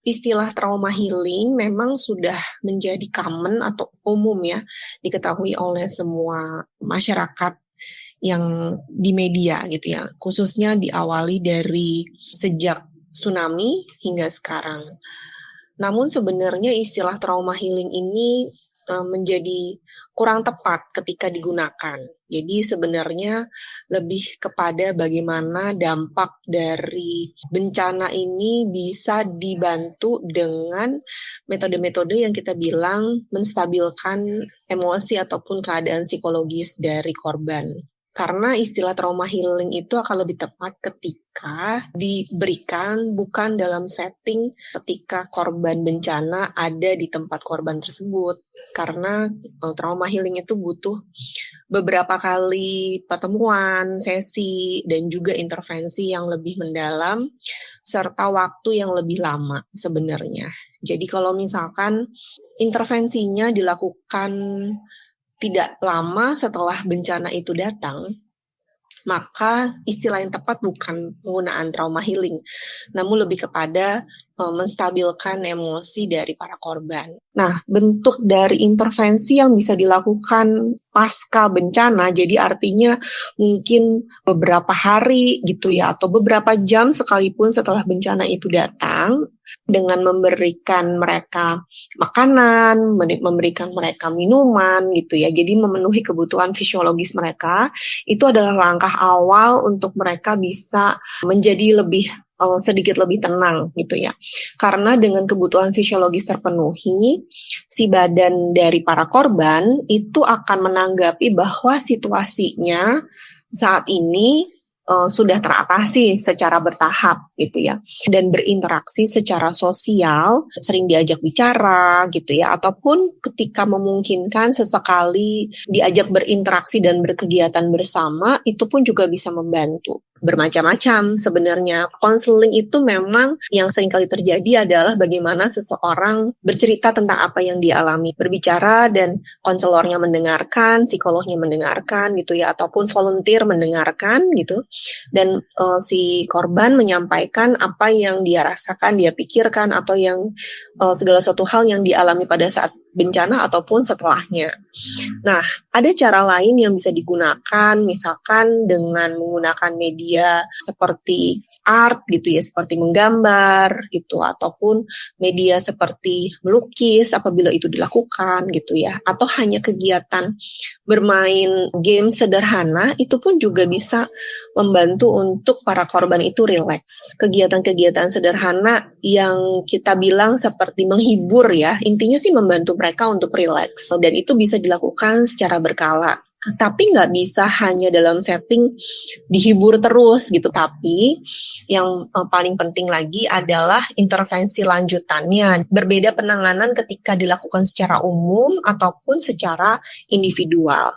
istilah trauma healing memang sudah menjadi common atau umum ya, diketahui oleh semua masyarakat yang di media gitu ya, khususnya diawali dari sejak tsunami hingga sekarang. Namun sebenarnya istilah trauma healing ini menjadi kurang tepat ketika digunakan. Jadi sebenarnya lebih kepada bagaimana dampak dari bencana ini bisa dibantu dengan metode-metode yang kita bilang menstabilkan emosi ataupun keadaan psikologis dari korban. Karena istilah trauma healing itu akan lebih tepat ketika diberikan bukan dalam setting ketika korban bencana ada di tempat korban tersebut. Karena trauma healing itu butuh beberapa kali pertemuan, sesi, dan juga intervensi yang lebih mendalam, serta waktu yang lebih lama sebenarnya. Jadi kalau misalkan intervensinya dilakukan tidak lama setelah bencana itu datang, maka istilah yang tepat bukan penggunaan trauma healing, namun lebih kepada menstabilkan emosi dari para korban. Nah, bentuk dari intervensi yang bisa dilakukan pasca bencana, jadi artinya mungkin beberapa hari gitu ya, atau beberapa jam sekalipun setelah bencana itu datang, dengan memberikan mereka makanan, memberikan mereka minuman gitu ya, jadi memenuhi kebutuhan fisiologis mereka, itu adalah langkah awal untuk mereka bisa menjadi sedikit lebih tenang gitu ya. Karena dengan kebutuhan fisiologis terpenuhi, si badan dari para korban itu akan menanggapi bahwa situasinya saat ini sudah teratasi secara bertahap gitu ya, dan berinteraksi secara sosial, sering diajak bicara gitu ya, ataupun ketika memungkinkan sesekali diajak berinteraksi dan berkegiatan bersama, itu pun juga bisa membantu. Bermacam-macam sebenarnya. Konseling itu memang yang seringkali terjadi adalah bagaimana seseorang bercerita tentang apa yang dialami, berbicara dan konselornya mendengarkan, psikolognya mendengarkan gitu ya, ataupun volunteer mendengarkan gitu, dan si korban menyampaikan apa yang dia rasakan, dia pikirkan, atau yang segala satu hal yang dialami pada saat bencana ataupun setelahnya. Nah, ada cara lain yang bisa digunakan, misalkan dengan menggunakan media seperti art gitu ya, seperti menggambar gitu, ataupun media seperti melukis apabila itu dilakukan gitu ya, atau hanya kegiatan bermain game sederhana, itu pun juga bisa membantu untuk para korban itu rileks. Kegiatan-kegiatan sederhana yang kita bilang seperti menghibur ya, intinya sih membantu mereka untuk rileks, dan itu bisa dilakukan secara berkala. Tapi nggak bisa hanya dalam setting dihibur terus gitu. Tapi yang paling penting lagi adalah intervensi lanjutannya. Berbeda penanganan ketika dilakukan secara umum ataupun secara individual.